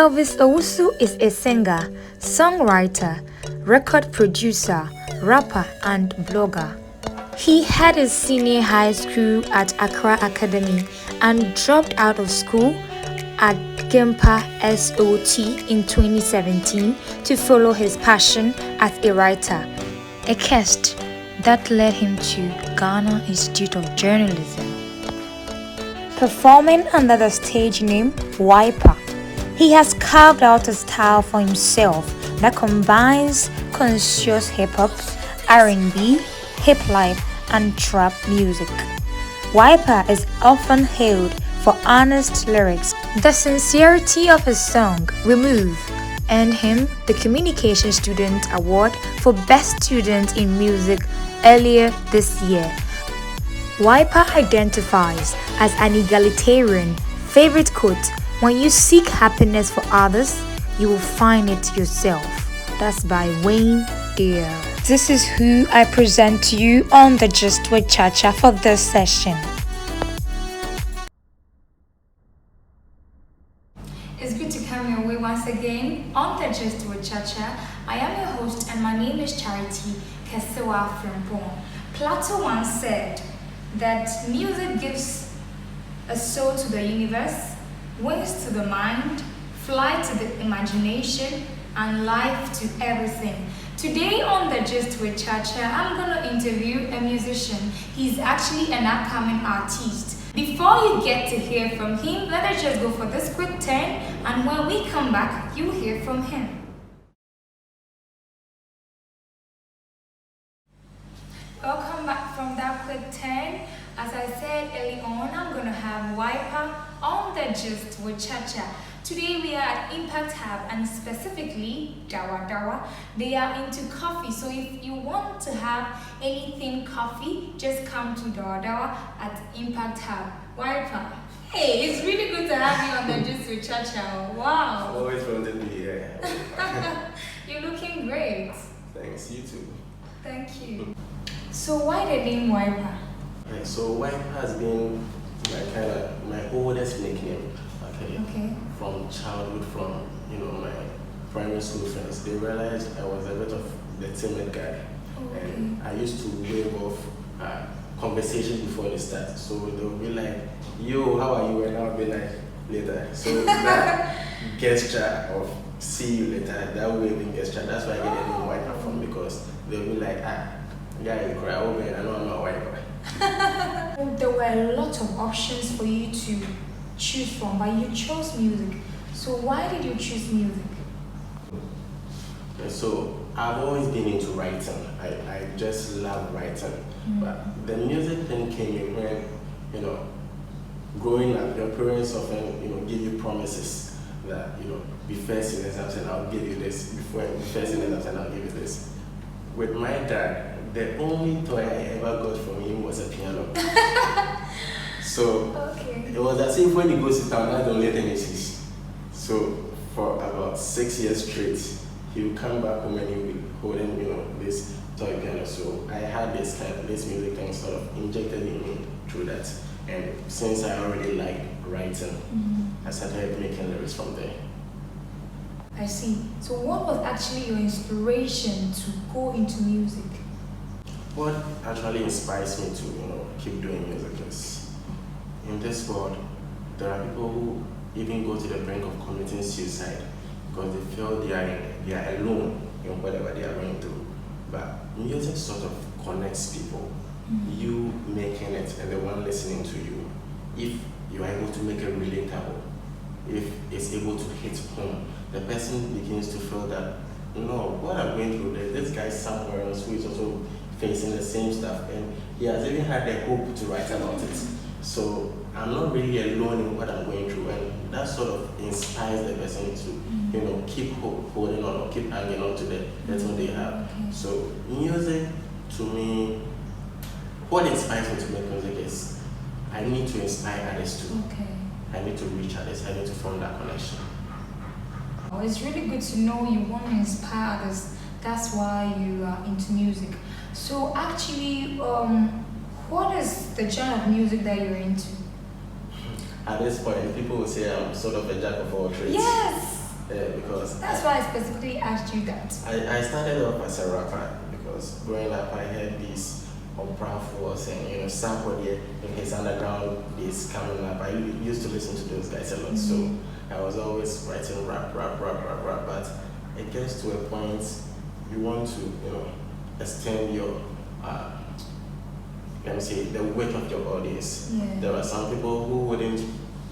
Elvis Owusu is a singer, songwriter, record producer, rapper, and blogger. He had his senior high school at Accra Academy and dropped out of school at GIMPA-S.O.T in 2017 to follow his passion as a writer, a quest that led him to Ghana Institute of Journalism. Performing under the stage name Wiper, he has carved out a style for himself that combines conscious hip-hop, R&B, hip-life, and trap music. Wiper is often hailed for honest lyrics. The sincerity of his song, Remove, earned him the Communication Student Award for Best Student in Music earlier this year. Wiper identifies as an egalitarian. Favorite quote: "When you seek happiness for others, you will find it yourself." That's by Dyer. This is who I present to you on the Gist with Chacha for this session. It's good to come your way once again on the Gist with Chacha. I am your host and my name is Charity Kesewa from Bon. Plato once said that music gives a soul to the universe, wings to the mind, flight to the imagination, and life to everything. Today on the Gist with Chacha, I'm going to interview a musician. He's actually an upcoming artist. Before you get to hear from him, let us just go for this quick turn, and when we come back, you'll hear from him. Welcome back from that quick turn. As I said early on, I'm going to have Wiper on the Gist with Chacha. Today we are at Impact Hub and specifically Dawa. They are into coffee, so if you want to have anything coffee, just come to Dawa at Impact Hub. Wiper, hey, it's really good to have you on the Gist with Chacha. Wow. Always wanted to be here. You're looking great. Thanks, you too. Thank you. So why the name Wiper? So Wiper has been my oldest nickname. Okay. From childhood, from my primary school friends, they realized I was a bit of the timid guy, and I used to wave off conversations before they start. So they would be like, "Yo, how are you?" And I'll be like, "Later." So that gesture of "see you later," that waving gesture, that's where I get the name Wiper from, because they'll be like, "Guy, you cry over, and I know I'm not Wiper." There were a lot of options for you to choose from, but you chose music. So why did you choose music? So I've always been into writing. I just love writing. But the music thing came in when, growing up, your parents often, give you promises that, be first in exams and I'll give you this. Before be first in exams and I'll give you this. With my dad, the only toy I ever got from him was a piano. So it was as if when he goes to town, that's the only thing he sees. So for about 6 years straight, he would come back home and he would be holding, this toy piano. So I had this music thing sort of injected in me through that. And since I already liked writing, I started making lyrics from there. I see. So what was actually your inspiration to go into music? What actually inspires me to, keep doing music is, in this world, there are people who even go to the brink of committing suicide because they feel they are alone in whatever they are going through. But music sort of connects people. You making it and the one listening to you. If you are able to make it relatable, if it's able to hit home, the person begins to feel that, no, what I'm going through, this guy somewhere else who is also facing the same stuff, and he has even had the hope to write about it. So I'm not really alone in what I'm going through, and that sort of inspires the person to, keep holding on or keep hanging on to the little they have. So music, to me, what inspires me to make music is I need to inspire others too. I need to reach others. I need to form that connection. Oh, it's really good to know you want to inspire others. That's why you are into music. So actually, what is the genre of music that you're into? At this point, people will say I'm sort of a jack of all trades. Yes. Because that's why I specifically asked you that. I started off as a rapper because growing up I heard these opera force and somebody in his underground is coming up. I used to listen to those guys a lot, so I was always writing rap. But it gets to a point you want to extend your let me say the weight of your audience. Yeah. There are some people who wouldn't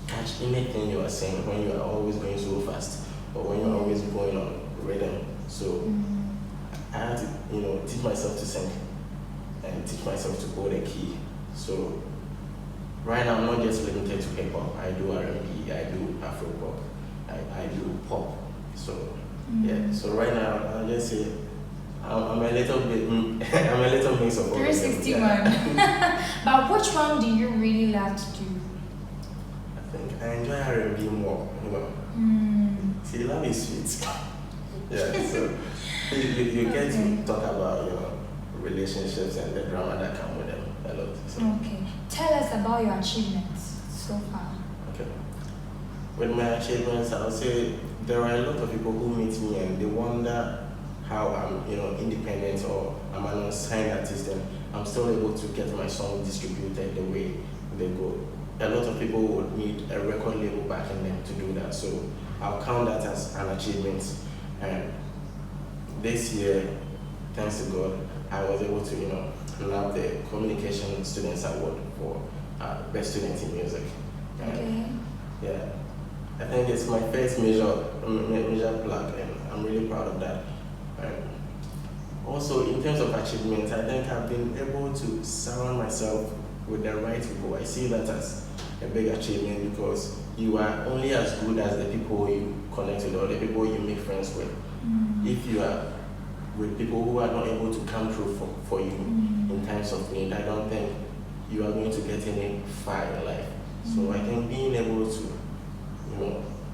catch anything you are saying when you are always going so fast or when you are always going on rhythm. So I had to teach myself to sing and teach myself to hold a key. So right now I'm not just limited to hip hop. I do R&B, I do Afro pop, I do pop. So yeah. So right now I'll just say I'm a little bit I'm a little mix of all. 360 man. But which one do you really love to do? I think I enjoy R&B more. See, love is sweet. Yeah. So you get to talk about relationships and the drama that come with them a lot. So. Okay. Tell us about your achievements so far. Okay. With my achievements, I would say there are a lot of people who meet me and they wonder how I'm, independent or I'm an unsigned artist and I'm still able to get my song distributed the way they go. A lot of people would need a record label backing them to do that. So I'll count that as an achievement. And this year, thanks to God, I was able to, nab the Communication Students Award for Best Student in Music. Okay. Yeah, I think it's my first major plug, and I'm really proud of that. And also, in terms of achievements, I think I've been able to surround myself with the right people. I see that as a big achievement because you are only as good as the people you connect with or the people you make friends with. If you are with people who are not able to come through for you in times of need, I don't think you are going to get any far in life. So I think being able to,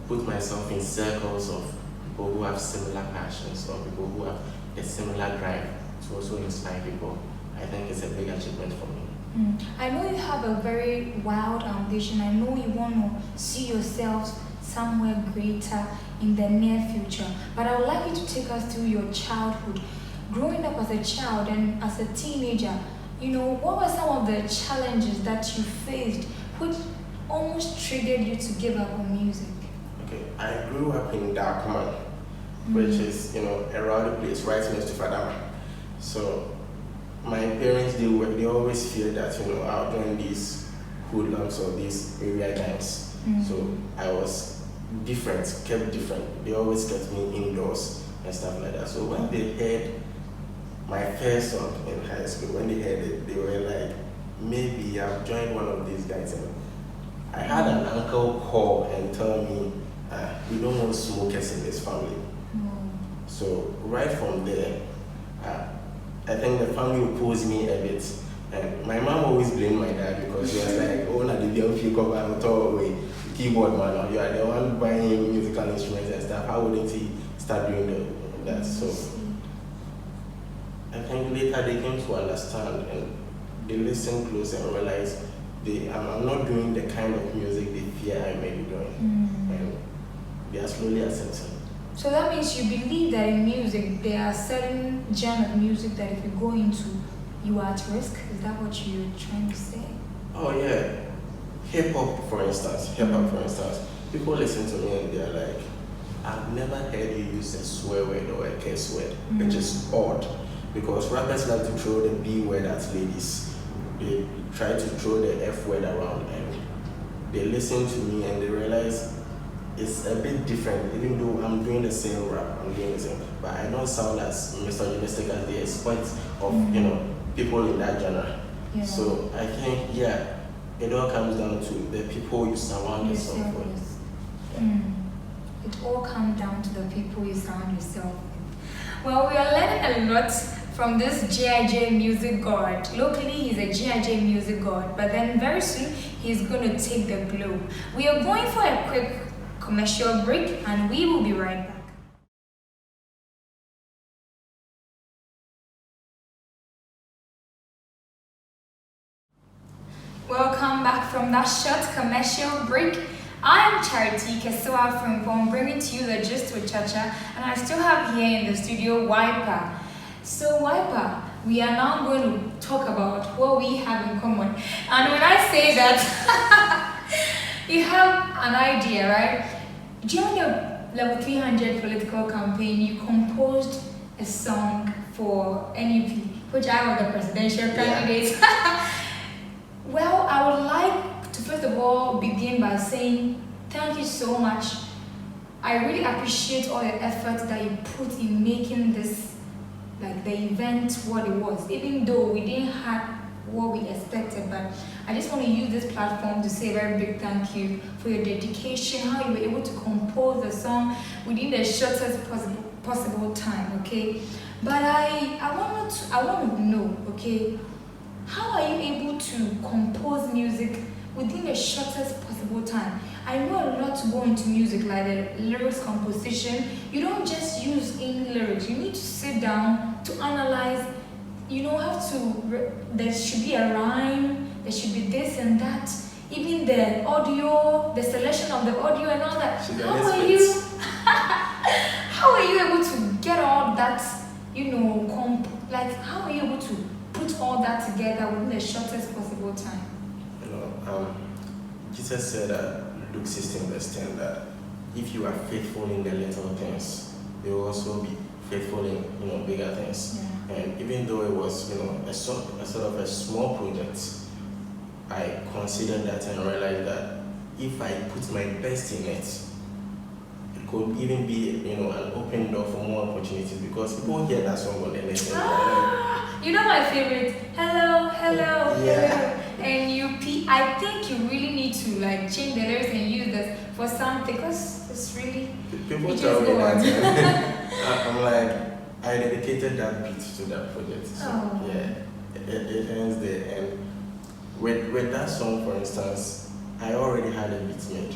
put myself in circles of people who have similar passions or people who have a similar drive to also inspire people, I think it's a big achievement for me. I know you have a very wild ambition. I know you want to see yourself somewhere greater in the near future. But I would like you to take us through your childhood. Growing up as a child and as a teenager, what were some of the challenges that you faced which almost triggered you to give up on music? Okay, I grew up in Darkuman, which is, a rowdy place right next to Fadama. So my parents, they always feared that, I'll join these hoodlums or these area gangs. So I was kept different. They always kept me indoors and stuff like that. So when they heard my first song in high school, when they heard it, they were like, maybe I've joined one of these guys. And I had an uncle call and tell me, we don't want smokers in this family. So right from there, I think the family opposed me a bit. And my mom always blamed my dad because she was like, oh, now the young people are away. Keyboard man, you are the one buying musical instruments and stuff. How wouldn't he start doing that? So I think later they came to understand and they listened close and realized I'm not doing the kind of music they fear I may be doing. And they are slowly accepting. So that means you believe that in music there are certain genre of music that if you go into, you are at risk? Is that what you're trying to say? Oh yeah. Hip-hop, for instance, people listen to me and they're like, I've never heard you use a swear word or a curse word, which is odd, because rappers like to throw the B word at ladies. They try to throw the F word around and they listen to me and they realize it's a bit different, even though I'm doing the same rap, but I don't sound as misogynistic as they expect of, people in that genre. Yeah. So I think, it all comes down to the people you surround yourself with. It all comes down to the people you surround yourself with. Well, we are learning a lot from this GIJ music god. Locally, he's a GIJ music god, but then very soon, he's going to take the globe. We are going for a quick commercial break, and we will be right back. Welcome back from that short commercial break. I am Charity Kesewa from Pom, bringing to you the gist with Chacha, and I still have here in the studio Wiper. So Wiper, we are now going to talk about what we have in common. And when I say that, you have an idea, right? During your level 300 political campaign, you composed a song for NUP, which I was the presidential candidate. Well, I would like to first of all begin by saying thank you so much. I really appreciate all your efforts that you put in making this, like the event, what it was. Even though we didn't have what we expected, but I just want to use this platform to say a very big thank you for your dedication, how you were able to compose the song within the shortest possible time, okay? But I want to know, okay, how are you able to compose music within the shortest possible time? I know a lot to go into music, like the lyrics composition. You don't just use in lyrics. You need to sit down to analyze. You don't have to, there should be a rhyme, there should be this and that. Even the audio, the selection of the audio and all that. How are you able to get all that, how are you able to put all that together within the shortest possible time? Jesus said Luke 16:10 that if you are faithful in the little things, you will also be faithful in bigger things. Yeah. And even though it was a sort of a small project, I considered that and realized that if I put my best in it, it could even be an open door for more opportunities, because people hear that song on the listen. You know my favorite, hello, Yeah. and I think you really need to change the lyrics and use this for something, because it's really people tell me that. I'm like, I dedicated that beat to that project. So yeah, it ends there. And with that song, for instance, I already had a beat made.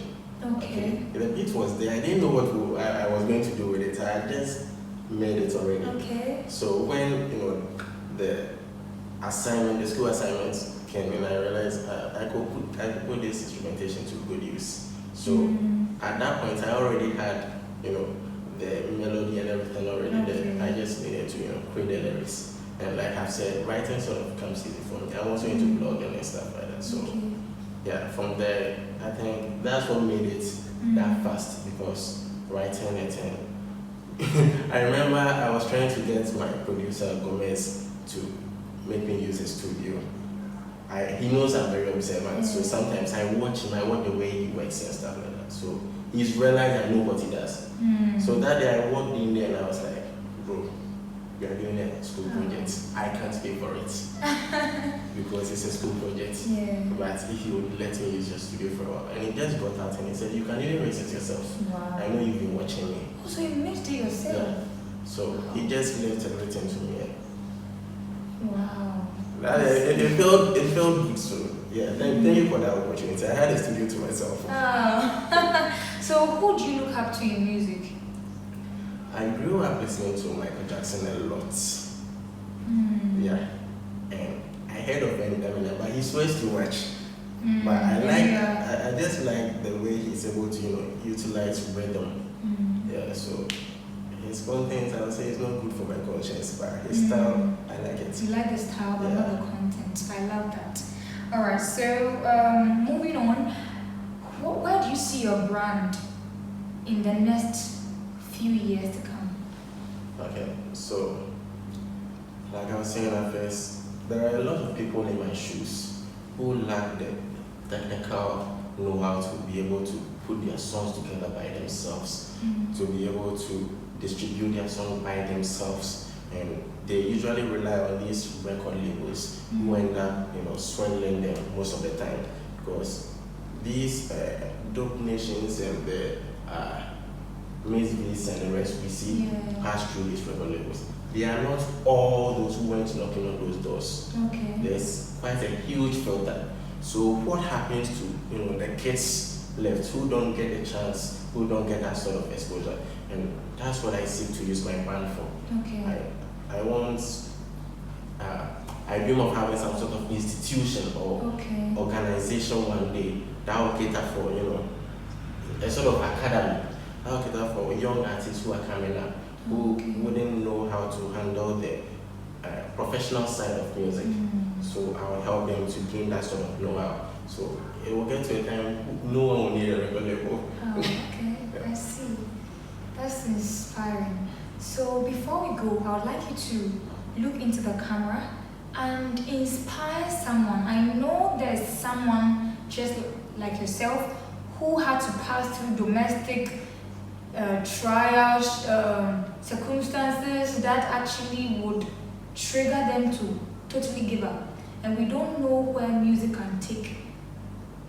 Okay. The beat was there. I didn't know what I was going to do with it. I just made it already. Okay. So when the school assignments came in, I realized I could put this instrumentation to good use. So at that point, I already had the melody and everything already there. I just needed to create the lyrics. And like I've said, writing sort of comes easy for me. I'm also into blogging and stuff like that. So yeah, from there, I think that's what made it that fast, because writing it, and I remember I was trying to get my producer Gomez to make me use his studio. He knows I'm very observant, so sometimes I watch him, I watch the way he works and stuff like that. So he's realized I know what he does. So that day I walked in there and I was like, bro, we are doing a school project. I can't pay for it because it's a school project. Yeah. But if you would let me use your studio for a while. And he just got out and he said, you can even raise it yourself. Wow. I know you've been watching me. Oh, so you mixed it yourself? Yeah. So he just left everything to me. Wow. It felt good. So yeah, thank you for that opportunity. I had a studio to myself. Oh. So who do you look up to in music? I grew up listening to Michael Jackson a lot. Yeah. And I heard of Eminem, but he swears too much. But I just like the way he's able to, utilize rhythm. Yeah, so his content, I would say, is not good for my conscience, but his style, I like it. You like the style, but not the content. I love that. Alright, so moving on, where do you see your brand in the next few years to come? Okay, so like I was saying at first, there are a lot of people in my shoes who lack the technical know-how to be able to put their songs together by themselves, to be able to distribute their song by themselves, and they usually rely on these record labels who end up swindling them most of the time, because these dope nations and the Mazebees and the rest we see pass through these record labels. They are not all those who went knocking on those doors. Okay. There's quite a huge filter. So what happens to the kids left who don't get a chance, who don't get that sort of exposure? And that's what I seek to use my brand for. Okay. I dream of having some sort of institution or organization one day that will cater for a sort of academy, how to cater for young artists who are coming up, who wouldn't know how to handle the professional side of music. So I will help them to gain that sort of know-how. So it will get to a time no one will need a record label. Oh, okay, yeah. I see. That's inspiring. So before we go, I would like you to look into the camera and inspire someone. I know there's someone just like yourself who had to pass through domestic trials, circumstances that actually would trigger them to totally give up. And we don't know where music can take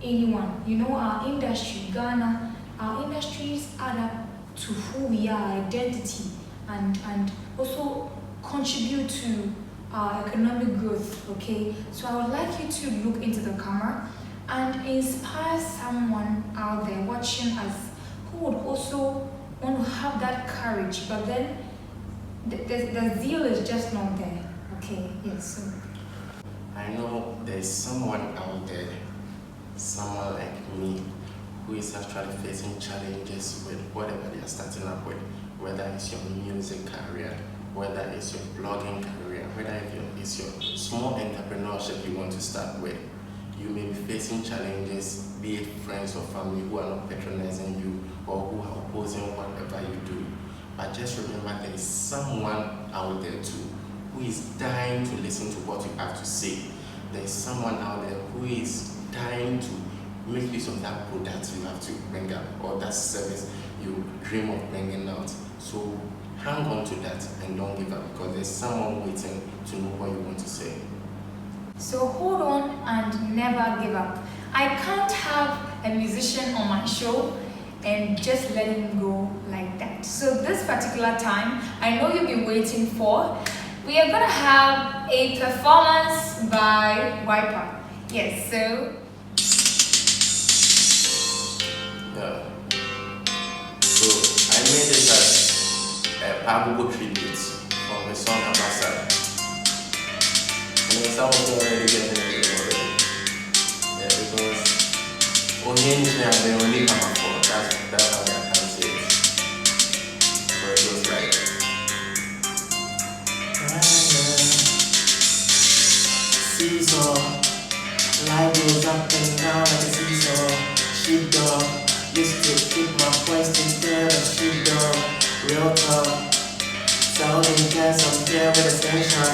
anyone. You know, our industry, Ghana, our industries add up to who we are, identity, and also contribute to our economic growth, okay? So I would like you to look into the camera and inspire someone out there watching us who would also want to have that courage, but then the zeal is just not there, okay? Yes, so. I know there's someone out there, someone like me, who is actually facing challenges with whatever they are starting up with, whether it's your music career, whether it's your blogging career, whether it's your small entrepreneurship you want to start with. You may be facing challenges, be it friends or family who are not patronizing you or who are opposing whatever you do. But just remember there is someone out there too who is dying to listen to what you have to say. There is someone out there who is dying to make use of that product you have to bring up or that service you dream of bringing out. So hang on to that and don't give up, because there's someone waiting to know what you want to say. So hold on and never give up. I can't have a musician on my show and just let him go like that. So this particular time, I know you've been waiting for, we are gonna have a performance by Wiper. Yes, so. Yeah. So I made this as a Pabugo tribute from the song Ambassador. And some of them already getting it already. Yeah, because Onyenji and they only come up for. That's how I can say it. So it goes like. Seesaw, life goes up and down like a seesaw. Sheepdog, used to keep my voice instead of sheepdog. Real talk, sounding gas up there with a sensor.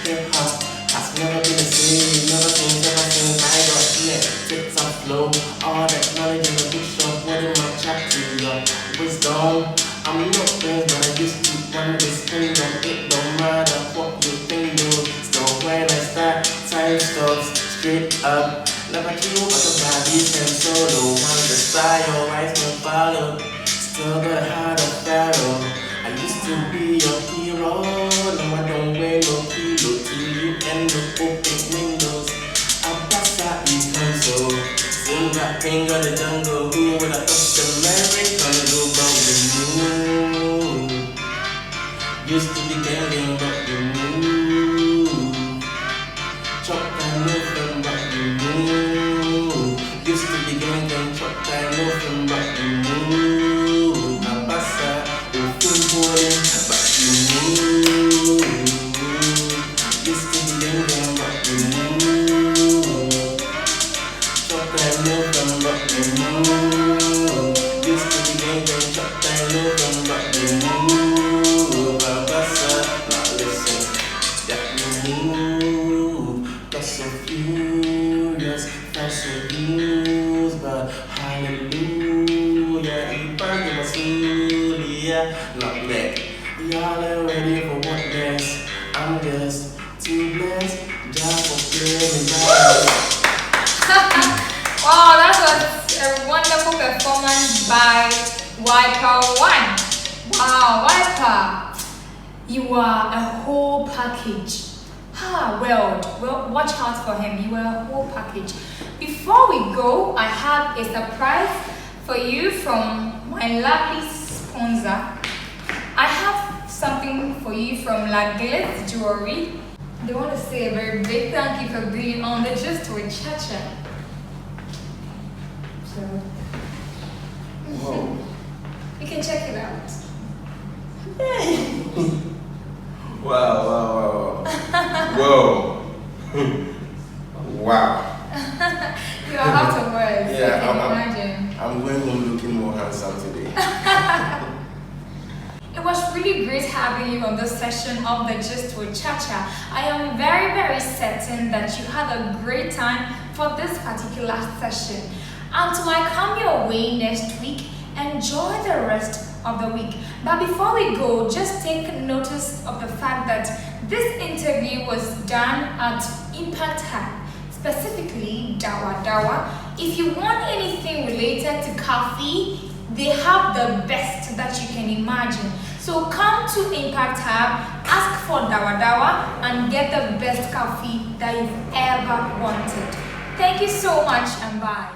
Hip hop has never been the same. Never since I got here. Take some flow, all that knowledge in the bookshop. What in my chat to your wisdom? I'm not friends, but I used to run this kingdom. It don't matter what you think, though. So when I start, time stops straight up. Never knew what the bodies and solo. One the style, wise man follow. Still got a heart of Pharaoh. I used to be your hero. Now I don't wear no kilo till you end up open windows. I pass out you console. Sing that king of the jungle. Who would have thought the American go about the moon? Used to be gambling, but you move. Chop and move, but you move. Used to be gambling, chop and move, but you move. Abasa, open but you move. Used to be gambling, but you move. Chop and move, but you move. Used to be gambling, chop and move, but you move. Abasa, now listen, that you move. Got so furious, felt so used, but hallelujah, you burned my soul, yeah, not me. Y'all ain't ready for what next. I'm just too blessed, job for feeling Wow, that was a wonderful performance by Wiper One. Wow, Wiper, you are a whole package. Well, watch out for him. You are a whole package. Before we go, I have a surprise for you from my lovely sponsor. I have something for you from La Glitz Jewelry. They want to say a very big thank you for being on the Just with Chacha. So, Whoa. You can check it out. Wow. Whoa. Wow. You are out of words. Yeah, I can imagine. I'm going home looking more handsome today. It was really great having you on this session of the Gist with Chacha. I am very, very certain that you had a great time for this particular session. Until I come your way next week, enjoy the rest of the week. But before we go, just take notice of the fact that this interview was done at Impact Hub, specifically Dawa. If you want anything related to coffee, they have the best that you can imagine. So come to Impact Hub, ask for Dawa, and get the best coffee that you've ever wanted. Thank you so much and bye.